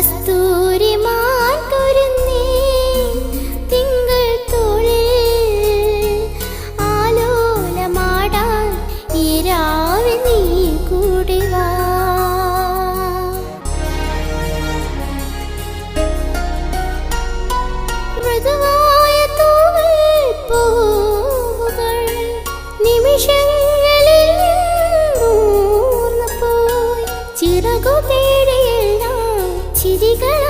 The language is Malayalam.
കസ്തൂരിമാൻ കുരുന്നേ തിങ്കൾ തോളിൽ ആലോലമാടാൻ ഈ രാവിൽ നീ കൂടി വാ. മൃദുവായ തൂവൽ പൂവുകൾ നിമിഷങ്ങളിൽ ഊർന്നുപോയി. ചിറകു തേടിയെല്ലാം ചിരികൾ